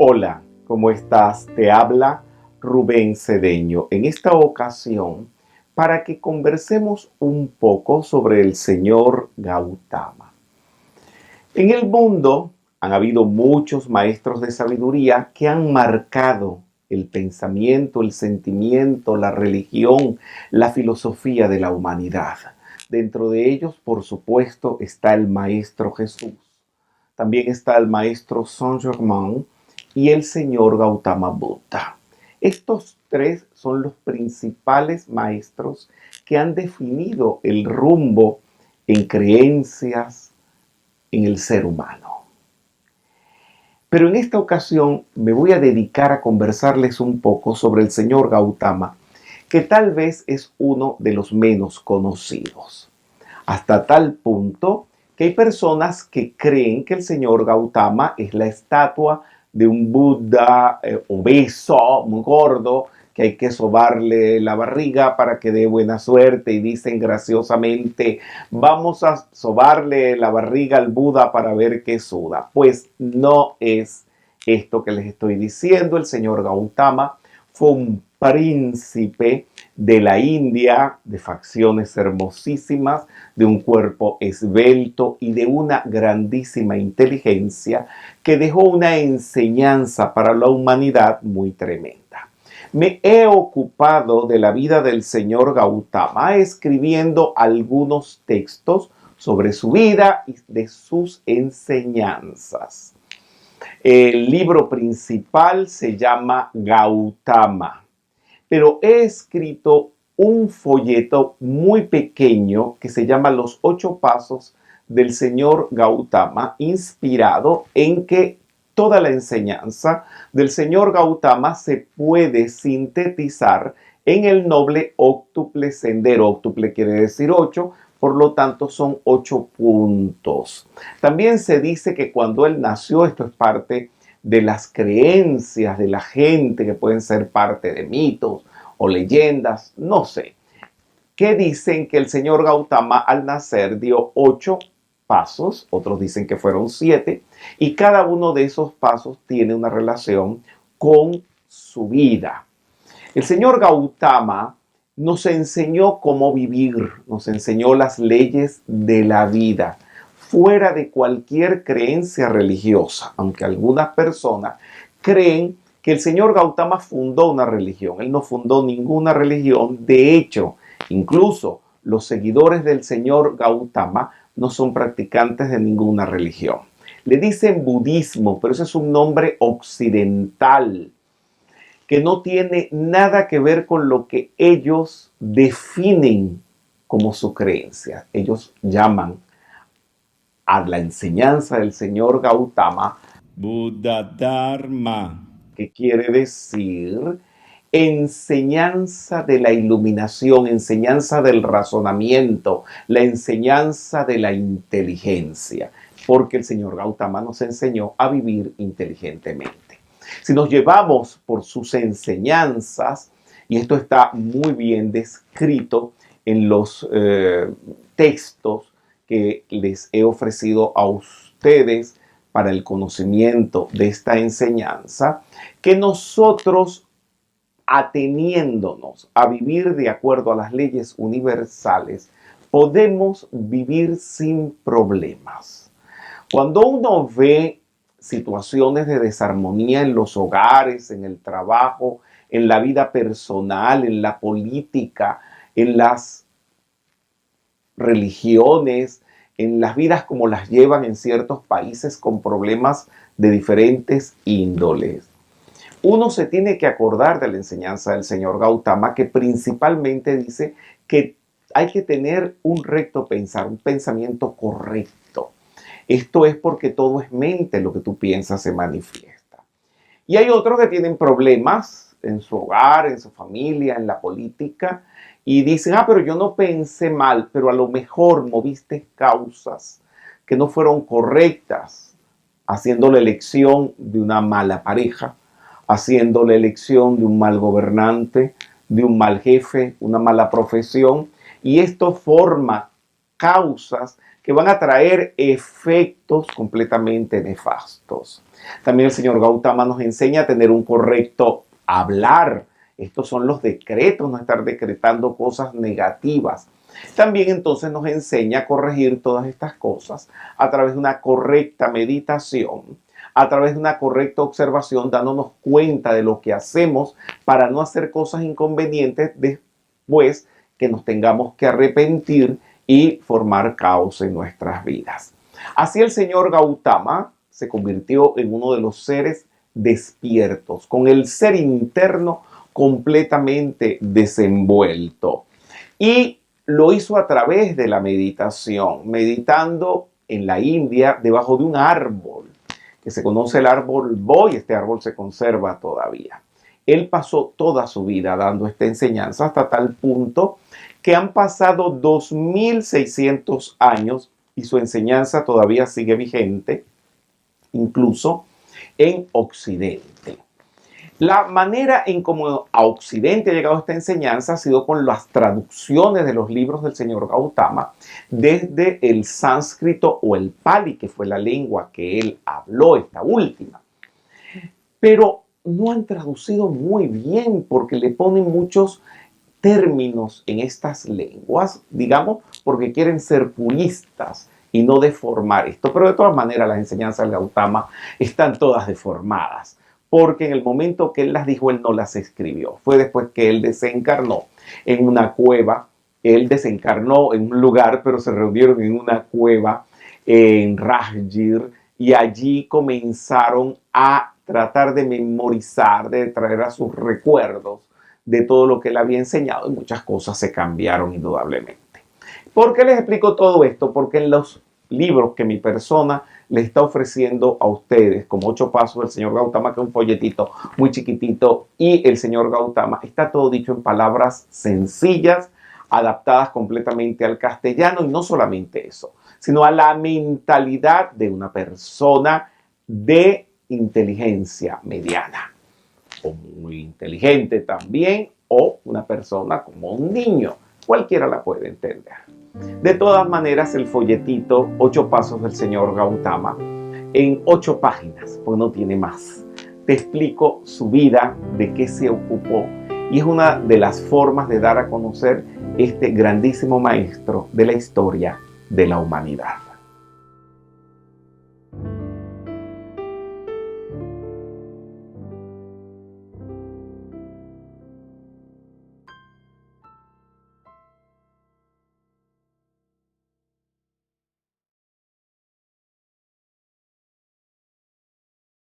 Hola, ¿cómo estás? Te habla Rubén Cedeño. En esta ocasión, para que conversemos un poco sobre el señor Gautama. En el mundo han habido muchos maestros de sabiduría que han marcado el pensamiento, el sentimiento, la religión, la filosofía de la humanidad. Dentro de ellos, por supuesto, está el Maestro Jesús. También está el Maestro Saint Germain y el señor Gautama Buddha. Estos tres son los principales maestros que han definido el rumbo en creencias en el ser humano. Pero en esta ocasión me voy a dedicar a conversarles un poco sobre el señor Gautama, que tal vez es uno de los menos conocidos. Hasta tal punto que hay personas que creen que el señor Gautama es la estatua de un Buda obeso, muy gordo, que hay que sobarle la barriga para que dé buena suerte, y dicen graciosamente, vamos a sobarle la barriga al Buda para ver qué suda. Pues no es esto que les estoy diciendo. El señor Gautama fue un príncipe de la India, de facciones hermosísimas, de un cuerpo esbelto y de una grandísima inteligencia que dejó una enseñanza para la humanidad muy tremenda. Me he ocupado de la vida del señor Gautama escribiendo algunos textos sobre su vida y de sus enseñanzas. El libro principal se llama Gautama, pero he escrito un folleto muy pequeño que se llama Los 8 Pasos del señor Gautama, inspirado en que toda la enseñanza del señor Gautama se puede sintetizar en el noble óctuple sendero. Óctuple quiere decir 8, por lo tanto son 8 puntos. También se dice que cuando él nació, esto es parte de las creencias de la gente, que pueden ser parte de mitos o leyendas, no sé, que dicen que el señor Gautama al nacer dio 8 pasos, otros dicen que fueron 7, y cada uno de esos pasos tiene una relación con su vida. El señor Gautama nos enseñó cómo vivir, nos enseñó las leyes de la vida, fuera de cualquier creencia religiosa, aunque algunas personas creen que el señor Gautama fundó una religión. Él no fundó ninguna religión. De hecho, incluso los seguidores del señor Gautama no son practicantes de ninguna religión. Le dicen budismo, pero ese es un nombre occidental que no tiene nada que ver con lo que ellos definen como su creencia. Ellos llaman a la enseñanza del señor Gautama Buddha Dharma, que quiere decir enseñanza de la iluminación, enseñanza del razonamiento, la enseñanza de la inteligencia, porque el señor Gautama nos enseñó a vivir inteligentemente. Si nos llevamos por sus enseñanzas, y esto está muy bien descrito en los textos que les he ofrecido a ustedes para el conocimiento de esta enseñanza, que nosotros, ateniéndonos a vivir de acuerdo a las leyes universales, podemos vivir sin problemas. Cuando uno ve situaciones de desarmonía en los hogares, en el trabajo, en la vida personal, en la política, en las religiones, en las vidas como las llevan en ciertos países con problemas de diferentes índoles, uno se tiene que acordar de la enseñanza del señor Gautama, que principalmente dice que hay que tener un recto pensar, un pensamiento correcto. Esto es porque todo es mente, lo que tú piensas se manifiesta. Y hay otros que tienen problemas en su hogar, en su familia, en la política, y dicen, pero yo no pensé mal, pero a lo mejor moviste causas que no fueron correctas, haciendo la elección de una mala pareja, haciendo la elección de un mal gobernante, de un mal jefe, una mala profesión, y esto forma causas que van a traer efectos completamente nefastos. También el señor Gautama nos enseña a tener un correcto hablar. Estos son los decretos, no estar decretando cosas negativas. También entonces nos enseña a corregir todas estas cosas a través de una correcta meditación, a través de una correcta observación, dándonos cuenta de lo que hacemos para no hacer cosas inconvenientes después que nos tengamos que arrepentir y formar caos en nuestras vidas. Así el señor Gautama se convirtió en uno de los seres despiertos, con el ser interno completamente desenvuelto. Y lo hizo a través de la meditación, meditando en la India debajo de un árbol, que se conoce el árbol Boy. Este árbol se conserva todavía. Él pasó toda su vida dando esta enseñanza hasta tal punto que han pasado 2600 años y su enseñanza todavía sigue vigente, incluso en Occidente. La manera en cómo a Occidente ha llegado esta enseñanza ha sido con las traducciones de los libros del señor Gautama desde el sánscrito o el pali, que fue la lengua que él habló, esta última. Pero no han traducido muy bien porque le ponen muchos términos en estas lenguas, digamos, porque quieren ser puristas y no deformar esto. Pero de todas maneras las enseñanzas de Gautama están todas deformadas, porque en el momento que él las dijo, él no las escribió. Fue después que él desencarnó en una cueva. Él desencarnó en un lugar, pero se reunieron en una cueva en Rajgir, y allí comenzaron a tratar de memorizar, de traer a sus recuerdos de todo lo que él había enseñado, y muchas cosas se cambiaron indudablemente. ¿Por qué les explico todo esto? Porque en los libros que mi persona le está ofreciendo a ustedes, como 8 pasos del señor Gautama, que es un folletito muy chiquitito, y el señor Gautama, está todo dicho en palabras sencillas, adaptadas completamente al castellano, y no solamente eso, sino a la mentalidad de una persona de inteligencia mediana, o muy inteligente también, o una persona como un niño. Cualquiera la puede entender. De todas maneras, el folletito 8 pasos del señor Gautama, en 8 páginas, pues no tiene más, te explico su vida, de qué se ocupó, y es una de las formas de dar a conocer este grandísimo maestro de la historia de la humanidad.